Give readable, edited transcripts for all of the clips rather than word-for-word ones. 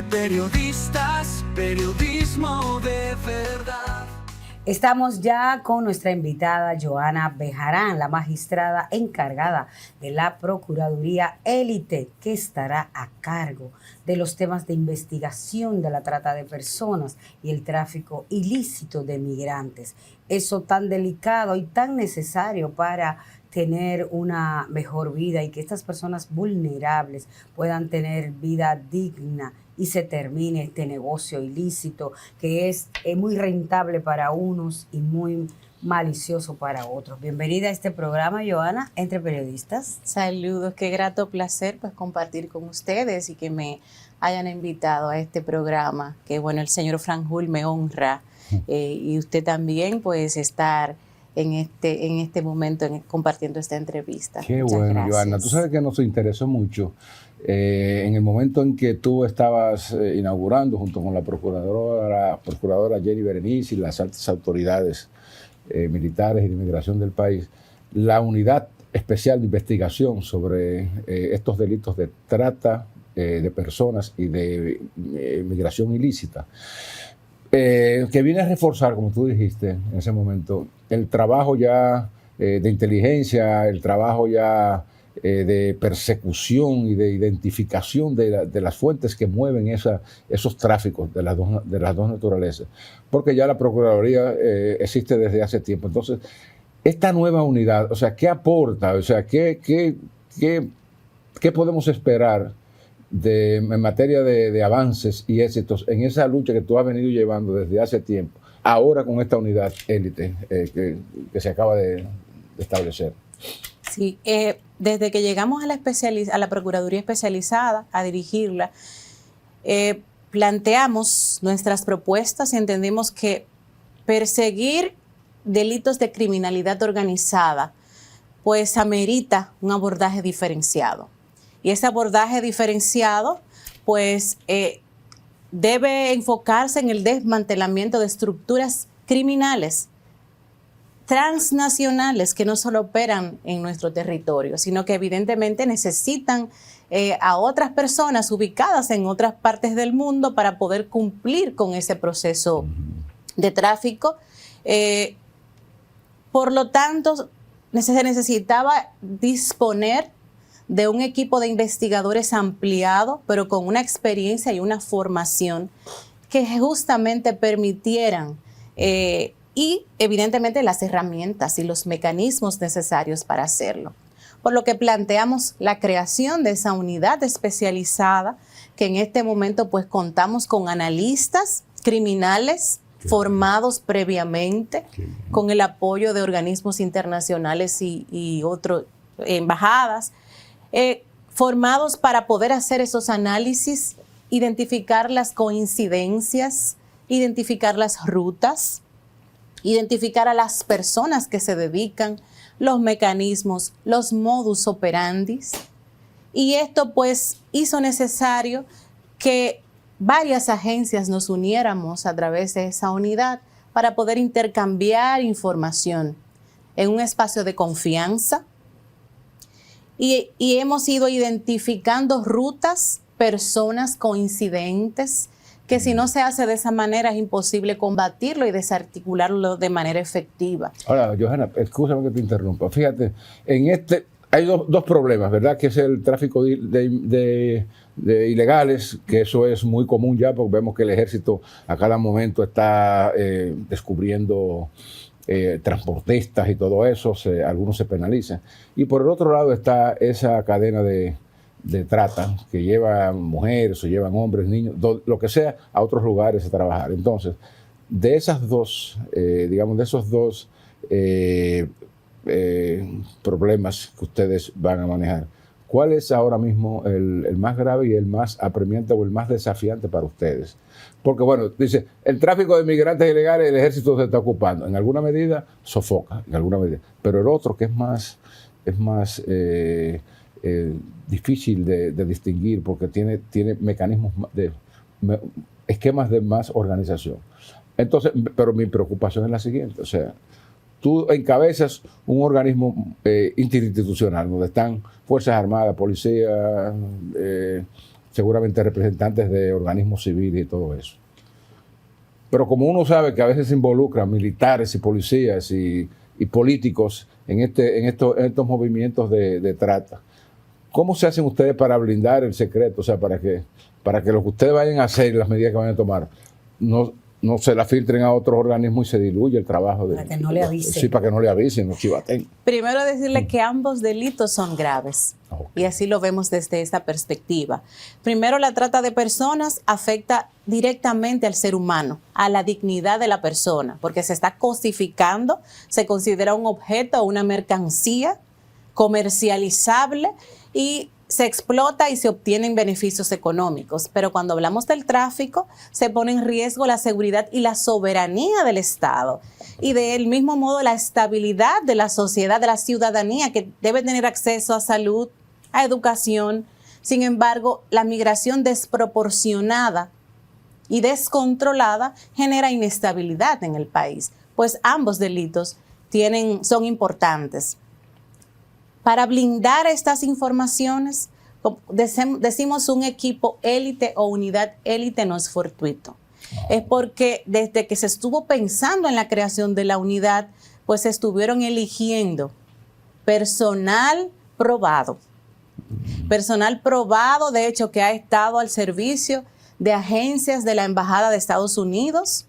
Entre periodistas, periodismo de verdad. Estamos ya con nuestra invitada Johanna Bejarán, la magistrada encargada de la Procuraduría Élite, que estará a cargo de los temas de investigación de la trata de personas y el tráfico ilícito de migrantes. Eso tan delicado y tan necesario para tener una mejor vida y que estas personas vulnerables puedan tener vida digna y se termine este negocio ilícito que es muy rentable para unos y muy malicioso para otros. Bienvenida a este programa, Johanna, Entre Periodistas. Saludos, qué grato placer pues compartir con ustedes y que me hayan invitado a este programa, que bueno, el señor Franjul me honra y usted también pues estar en este momento compartiendo esta entrevista. Qué Muchas bueno, gracias. Johanna. Tú sabes que nos interesó mucho en el momento en que tú estabas inaugurando junto con la procuradora Jenny Berenice y las altas autoridades militares y de inmigración del país, la unidad especial de investigación sobre estos delitos de trata de personas y de migración ilícita. Que viene a reforzar, como tú dijiste en ese momento, el trabajo ya de inteligencia, el trabajo ya de persecución y de identificación de las fuentes que mueven esos tráficos de las dos naturalezas, porque ya la Procuraduría existe desde hace tiempo. Entonces, esta nueva unidad, o sea, ¿qué aporta? O sea, ¿qué podemos esperar en materia de avances y éxitos en esa lucha que tú has venido llevando desde hace tiempo, ahora con esta unidad élite que se acaba de establecer? Sí, desde que llegamos a la Procuraduría Especializada a dirigirla, planteamos nuestras propuestas y entendemos que perseguir delitos de criminalidad organizada pues amerita un abordaje diferenciado. Y ese abordaje diferenciado, pues, debe enfocarse en el desmantelamiento de estructuras criminales transnacionales que no solo operan en nuestro territorio, sino que evidentemente necesitan a otras personas ubicadas en otras partes del mundo para poder cumplir con ese proceso de tráfico. Por lo tanto, se necesitaba disponer de un equipo de investigadores ampliado, pero con una experiencia y una formación que justamente permitieran y evidentemente las herramientas y los mecanismos necesarios para hacerlo. Por lo que planteamos la creación de esa unidad especializada, que en este momento pues contamos con analistas criminales formados previamente, con el apoyo de organismos internacionales y otras embajadas, formados para poder hacer esos análisis, identificar las coincidencias, identificar las rutas, identificar a las personas que se dedican, los mecanismos, los modus operandi. Y esto pues hizo necesario que varias agencias nos uniéramos a través de esa unidad para poder intercambiar información en un espacio de confianza. Y hemos ido identificando rutas, personas coincidentes, que si no se hace de esa manera es imposible combatirlo y desarticularlo de manera efectiva. Ahora, Johanna, escúchame que te interrumpa. Fíjate, hay dos problemas, ¿verdad? Que es el tráfico de ilegales, que eso es muy común ya, porque vemos que el ejército a cada momento está descubriendo transportistas y todo eso, algunos se penalizan. Y por el otro lado está esa cadena de trata que lleva mujeres o llevan hombres, niños, lo que sea, a otros lugares a trabajar. Entonces, de esas dos, digamos, de esos dos problemas que ustedes van a manejar, ¿cuál es ahora mismo el más grave y el más apremiante o el más desafiante para ustedes? Porque, bueno, dice, el tráfico de migrantes ilegales, el ejército se está ocupando. En alguna medida sofoca, en alguna medida. Pero el otro, que es más difícil de distinguir, porque tiene mecanismos esquemas de más organización. Entonces, pero mi preocupación es la siguiente, o sea, tú encabezas un organismo interinstitucional donde están Fuerzas Armadas, Policía, seguramente representantes de organismos civiles y todo eso. Pero como uno sabe que a veces se involucran militares y policías y políticos en estos movimientos de trata, ¿cómo se hacen ustedes para blindar el secreto? O sea, para que lo que ustedes vayan a hacer y las medidas que vayan a tomar no se la filtren a otros organismos y se diluye el trabajo. Para que no le avisen. Sí, para que no le avisen, no chivaten. Primero decirle que ambos delitos son graves. Okay. Y así lo vemos desde esta perspectiva. Primero, la trata de personas afecta directamente al ser humano, a la dignidad de la persona, porque se está cosificando, se considera un objeto o una mercancía comercializable y se explota y se obtienen beneficios económicos. Pero cuando hablamos del tráfico, se pone en riesgo la seguridad y la soberanía del Estado. Y del mismo modo, la estabilidad de la sociedad, de la ciudadanía, que debe tener acceso a salud, a educación. Sin embargo, la migración desproporcionada y descontrolada genera inestabilidad en el país. Pues ambos delitos son importantes. Para blindar estas informaciones, decimos un equipo élite o unidad élite no es fortuito. Es porque desde que se estuvo pensando en la creación de la unidad, pues se estuvieron eligiendo personal probado. Personal probado, de hecho, que ha estado al servicio de agencias de la Embajada de Estados Unidos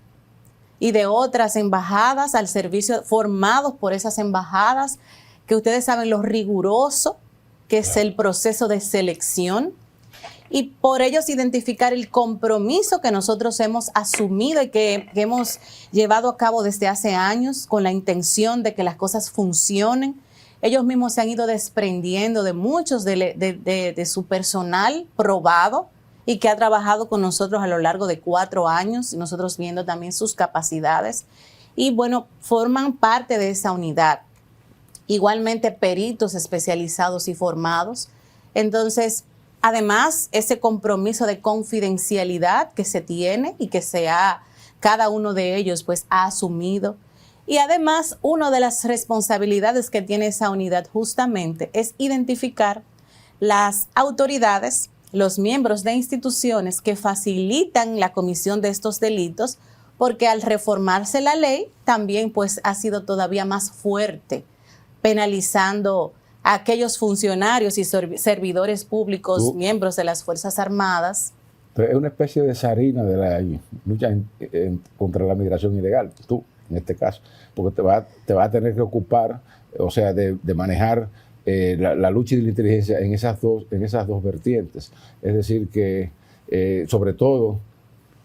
y de otras embajadas al servicio, formados por esas embajadas, que ustedes saben lo riguroso que es el proceso de selección, y por ellos identificar el compromiso que nosotros hemos asumido y que hemos llevado a cabo desde hace años con la intención de que las cosas funcionen. Ellos mismos se han ido desprendiendo de muchos de su personal probado y que ha trabajado con nosotros a lo largo de 4 años, nosotros viendo también sus capacidades, y bueno, forman parte de esa unidad. Igualmente peritos especializados y formados. Entonces, además, ese compromiso de confidencialidad que se tiene y que cada uno de ellos pues ha asumido. Y además, una de las responsabilidades que tiene esa unidad justamente es identificar las autoridades, los miembros de instituciones que facilitan la comisión de estos delitos, porque al reformarse la ley también pues ha sido todavía más fuerte, penalizando a aquellos funcionarios y servidores públicos, miembros de las Fuerzas Armadas. Pero es una especie de zarina de la lucha contra la migración ilegal, tú, en este caso, porque te va a tener que ocupar, o sea, de manejar la lucha de la inteligencia en esas dos vertientes. Es decir, que sobre todo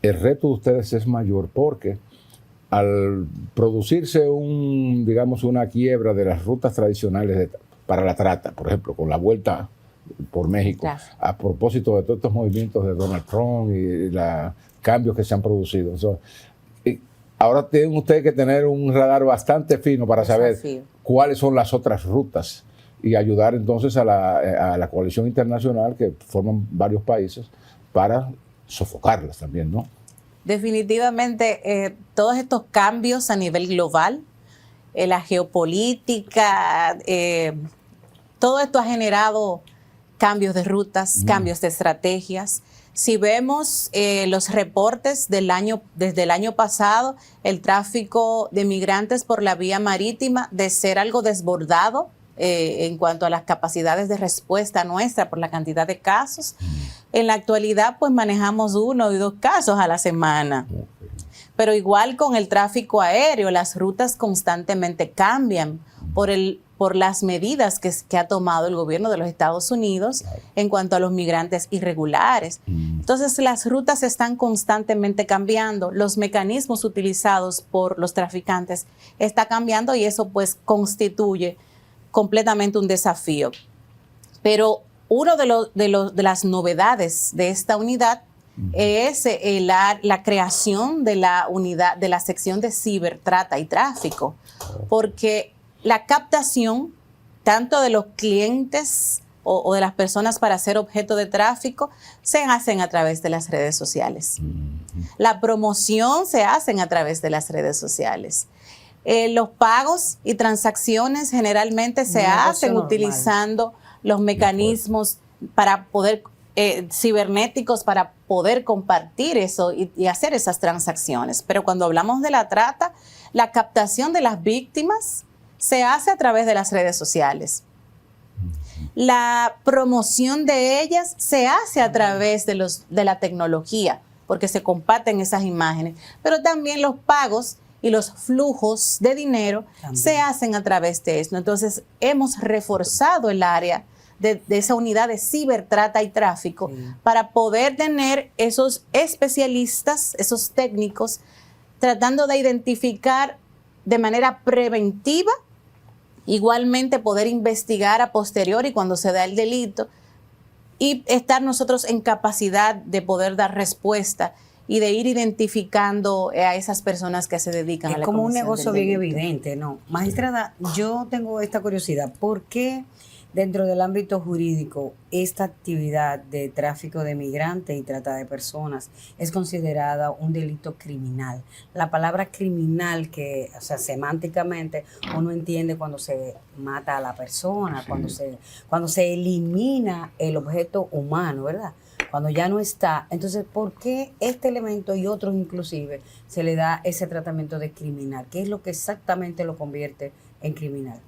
el reto de ustedes es mayor porque al producirse una quiebra de las rutas tradicionales para la trata, por ejemplo, con la vuelta por México, claro, a propósito de todos estos movimientos de Donald Trump y los cambios que se han producido. Ahora tienen ustedes que tener un radar bastante fino para saber cuáles son las otras rutas y ayudar entonces a la coalición internacional que forman varios países para sofocarlas también, ¿no? Definitivamente, todos estos cambios a nivel global, la geopolítica, todo esto ha generado cambios de rutas, cambios de estrategias. Si vemos los reportes desde el año pasado, el tráfico de migrantes por la vía marítima, de ser algo desbordado en cuanto a las capacidades de respuesta nuestra por la cantidad de casos, en la actualidad pues manejamos 1 y 2 casos a la semana. Pero igual con el tráfico aéreo, las rutas constantemente cambian por las medidas que ha tomado el gobierno de los Estados Unidos en cuanto a los migrantes irregulares. Entonces, las rutas están constantemente cambiando, los mecanismos utilizados por los traficantes están cambiando y eso pues constituye completamente un desafío. Pero uno de las novedades de esta unidad es la creación de la unidad, de la sección de cibertrata y tráfico, porque la captación tanto de los clientes o de las personas para ser objeto de tráfico se hacen a través de las redes sociales. La promoción se hacen a través de las redes sociales. Los pagos y transacciones generalmente se hacen utilizando los mecanismos para poder cibernéticos para poder compartir eso y hacer esas transacciones. Pero cuando hablamos de la trata, la captación de las víctimas se hace a través de las redes sociales. La promoción de ellas se hace a través de la tecnología, porque se comparten esas imágenes. Pero también los pagos y los flujos de dinero se hacen a través de esto. Entonces, hemos reforzado el área de esa unidad de cibertrata y tráfico para poder tener esos especialistas, esos técnicos, tratando de identificar de manera preventiva, igualmente poder investigar a posteriori cuando se da el delito y estar nosotros en capacidad de poder dar respuesta y de ir identificando a esas personas que se dedican a la comisión del delito. Es como un negocio bien evidente, ¿no? Magistrada, yo tengo esta curiosidad. ¿Por qué dentro del ámbito jurídico esta actividad de tráfico de migrantes y trata de personas es considerada un delito criminal? La palabra criminal que, o sea, semánticamente uno entiende cuando se mata a la persona, cuando se elimina el objeto humano, ¿verdad? Cuando ya no está. Entonces, ¿por qué este elemento y otros inclusive se le da ese tratamiento de criminal? ¿Qué es lo que exactamente lo convierte en criminal?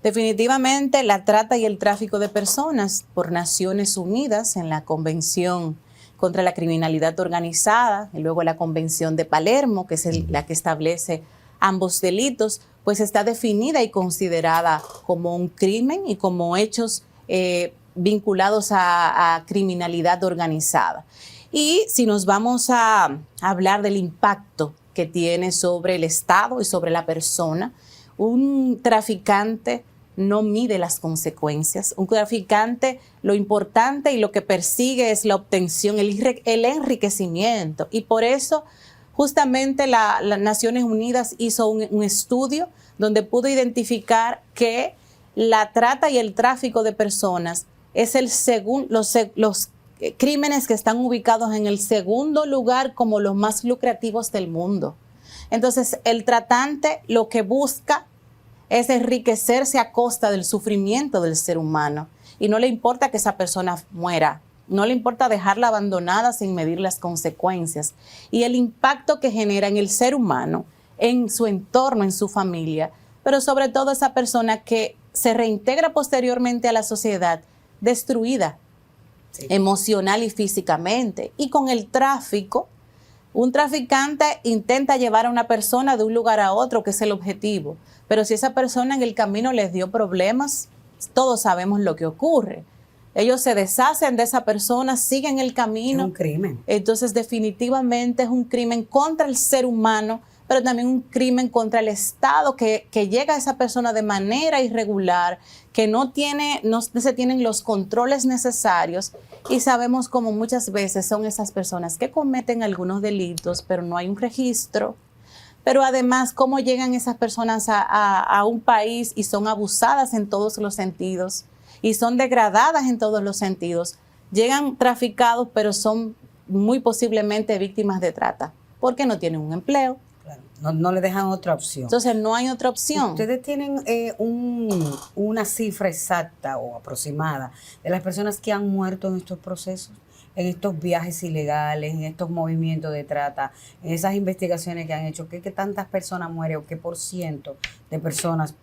Definitivamente la trata y el tráfico de personas por Naciones Unidas en la Convención contra la Criminalidad Organizada y luego la Convención de Palermo, que es la que establece ambos delitos, pues está definida y considerada como un crimen y como hechos vinculados a criminalidad organizada. Y si nos vamos a hablar del impacto que tiene sobre el Estado y sobre la persona, un traficante no mide las consecuencias. Un traficante, lo importante y lo que persigue es la obtención, el enriquecimiento. Y por eso, justamente las Naciones Unidas hizo un estudio donde pudo identificar que la trata y el tráfico de personas es los crímenes que están ubicados en el segundo lugar como los más lucrativos del mundo. Entonces, el tratante lo que busca es enriquecerse a costa del sufrimiento del ser humano y no le importa que esa persona muera, no le importa dejarla abandonada sin medir las consecuencias y el impacto que genera en el ser humano, en su entorno, en su familia, pero sobre todo esa persona que se reintegra posteriormente a la sociedad destruida, emocional y físicamente. Y con el tráfico, un traficante intenta llevar a una persona de un lugar a otro, que es el objetivo. Pero si esa persona en el camino les dio problemas, todos sabemos lo que ocurre. Ellos se deshacen de esa persona, siguen el camino. Es un crimen. Entonces, definitivamente es un crimen contra el ser humano, pero también un crimen contra el Estado que llega a esa persona de manera irregular, que no se tienen los controles necesarios y sabemos cómo muchas veces son esas personas que cometen algunos delitos, pero no hay un registro. Pero además, cómo llegan esas personas a un país y son abusadas en todos los sentidos y son degradadas en todos los sentidos. Llegan traficados, pero son muy posiblemente víctimas de trata, porque no tienen un empleo. Claro, no le dejan otra opción. Entonces, no hay otra opción. ¿Ustedes tienen una cifra exacta o aproximada de las personas que han muerto en estos procesos? En estos viajes ilegales, en estos movimientos de trata, en esas investigaciones que han hecho, ¿qué tantas personas mueren o qué % de personas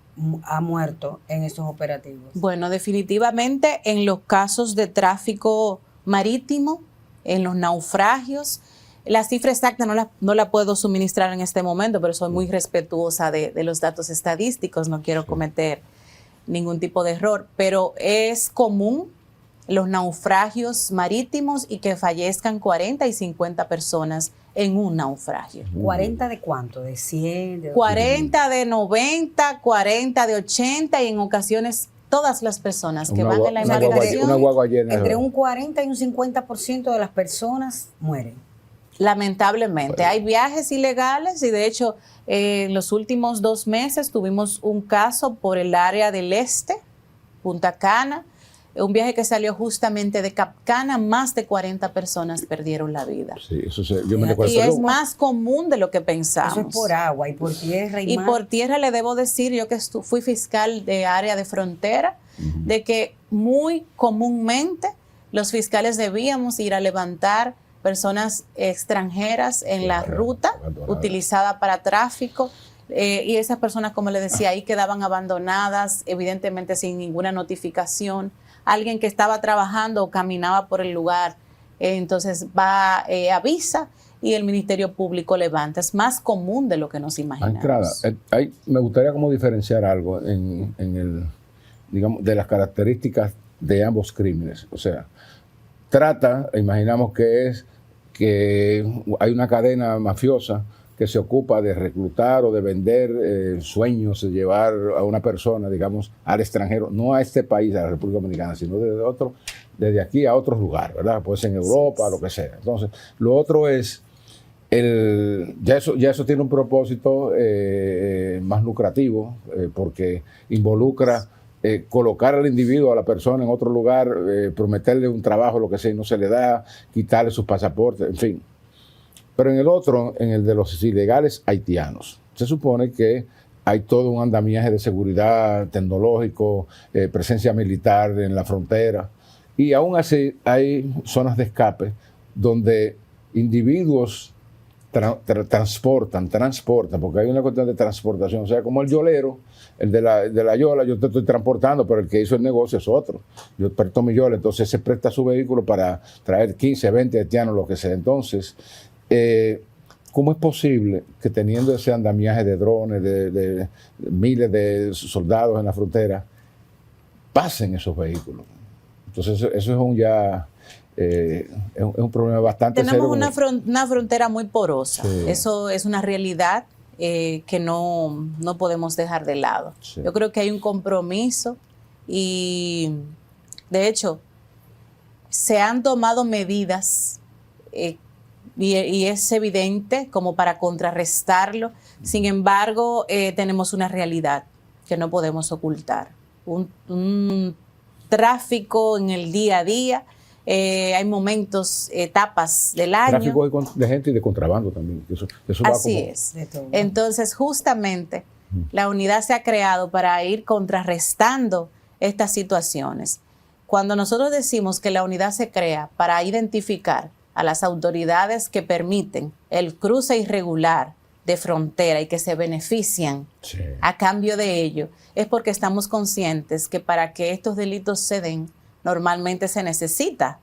ha muerto en estos operativos? Bueno, definitivamente en los casos de tráfico marítimo, en los naufragios, la cifra exacta no la puedo suministrar en este momento, pero soy muy respetuosa de los datos estadísticos, no quiero cometer ningún tipo de error, pero es común los naufragios marítimos y que fallezcan 40 y 50 personas en un naufragio. ¿40 de cuánto? ¿De 100? De 40 de 90, 40 de 80 y en ocasiones todas las personas que van en la embarcación. Una guagua llena. Entre un 40 y un 50% de las personas mueren. Lamentablemente. Hay viajes ilegales y de hecho los últimos 2 meses tuvimos un caso por el área del este, Punta Cana, un viaje que salió justamente de Cap Cana, más de 40 personas perdieron la vida. Sí, yo me recuerdo. Y es más común de lo que pensamos. Eso es por agua y por tierra y mar. Por tierra le debo decir, yo que fui fiscal de área de frontera, de que muy comúnmente los fiscales debíamos ir a levantar personas extranjeras en la ruta utilizada para tráfico, y esas personas, como le decía, ahí quedaban abandonadas, evidentemente sin ninguna notificación. Alguien que estaba trabajando o caminaba por el lugar, entonces va, avisa, y el Ministerio Público levanta. Es más común de lo que nos imaginamos. Me gustaría como diferenciar algo en el, digamos, de las características de ambos crímenes. O sea, imaginamos que hay una cadena mafiosa que se ocupa de reclutar o de vender sueños, de llevar a una persona, digamos, al extranjero, no a este país, a la República Dominicana, sino desde aquí a otros lugares, ¿verdad? Puede ser en Europa, lo que sea. Entonces, lo otro es, ya eso tiene un propósito más lucrativo, porque involucra colocar al individuo, a la persona en otro lugar, prometerle un trabajo, lo que sea, y no se le da, quitarle sus pasaportes, en fin. Pero en el otro, en el de los ilegales haitianos, se supone que hay todo un andamiaje de seguridad tecnológico, presencia militar en la frontera, y aún así hay zonas de escape donde individuos transportan, porque hay una cuestión de transportación. O sea, como el yolero, el de la yola, yo te estoy transportando, pero el que hizo el negocio es otro. Yo presto mi yola, entonces se presta su vehículo para traer 15, 20 haitianos, lo que sea. Entonces, ¿cómo es posible que teniendo ese andamiaje de drones, de miles de soldados en la frontera, pasen esos vehículos? Entonces, eso es un problema bastante serio. Tenemos una frontera muy porosa. Sí. Eso es una realidad que no podemos dejar de lado. Sí. Yo creo que hay un compromiso y, de hecho, se han tomado medidas y es evidente como para contrarrestarlo. Sin embargo, tenemos una realidad que no podemos ocultar. Un tráfico en el día a día. Hay momentos, etapas del año. Tráfico de gente y de contrabando también. Eso Así es. Entonces, justamente, la unidad se ha creado para ir contrarrestando estas situaciones. Cuando nosotros decimos que la unidad se crea para identificar a las autoridades que permiten el cruce irregular de frontera y que se benefician a cambio de ello, es porque estamos conscientes que para que estos delitos se den, normalmente se necesita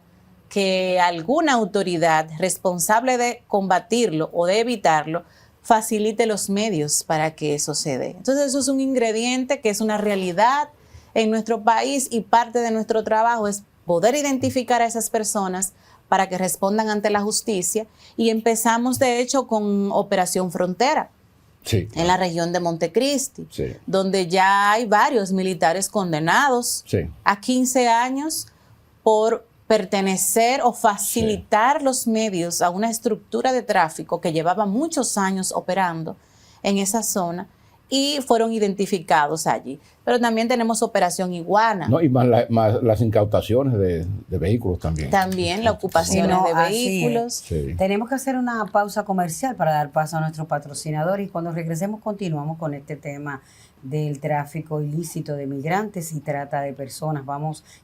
que alguna autoridad responsable de combatirlo o de evitarlo facilite los medios para que eso se dé. Entonces eso es un ingrediente que es una realidad en nuestro país, y parte de nuestro trabajo es poder identificar a esas personas para que respondan ante la justicia, y empezamos de hecho con Operación Frontera. Sí. En la región de Montecristi, donde ya hay varios militares condenados a 15 años por pertenecer o facilitar los medios a una estructura de tráfico que llevaba muchos años operando en esa zona, y fueron identificados allí. Pero también tenemos Operación Iguana. No, y más las incautaciones de vehículos también. También la ocupación de vehículos. Sí. Tenemos que hacer una pausa comercial para dar paso a nuestro patrocinador, y cuando regresemos continuamos con este tema del tráfico ilícito de migrantes y trata de personas.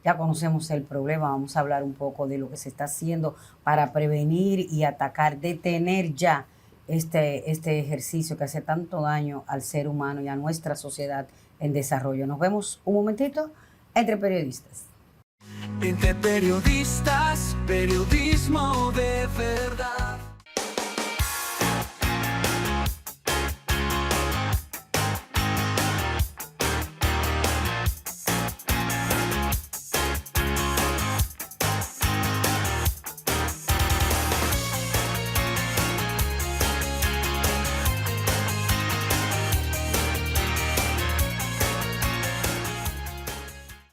Ya conocemos el problema, vamos a hablar un poco de lo que se está haciendo para prevenir y atacar, detener ya este ejercicio que hace tanto daño al ser humano y a nuestra sociedad en desarrollo. Nos vemos un momentito entre periodistas. Entre periodistas, periodismo de verdad.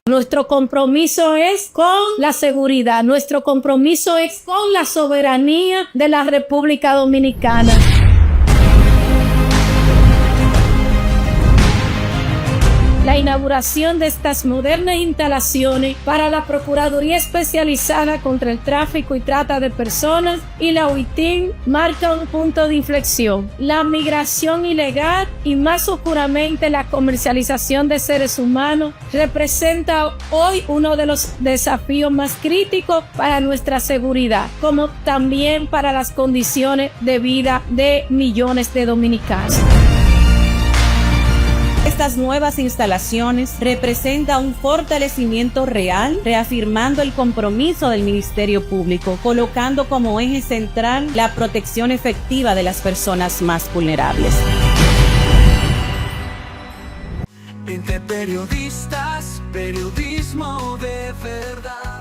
Nuestro compromiso es con la seguridad, nuestro compromiso es con la soberanía de la República Dominicana. La inauguración de estas modernas instalaciones para la Procuraduría Especializada contra el Tráfico y Trata de Personas y la UITIN marca un punto de inflexión. La migración ilegal y más oscuramente la comercialización de seres humanos representa hoy uno de los desafíos más críticos para nuestra seguridad, como también para las condiciones de vida de millones de dominicanos. Estas nuevas instalaciones representan un fortalecimiento real, reafirmando el compromiso del Ministerio Público, colocando como eje central la protección efectiva de las personas más vulnerables. Entre periodistas, periodismo de verdad.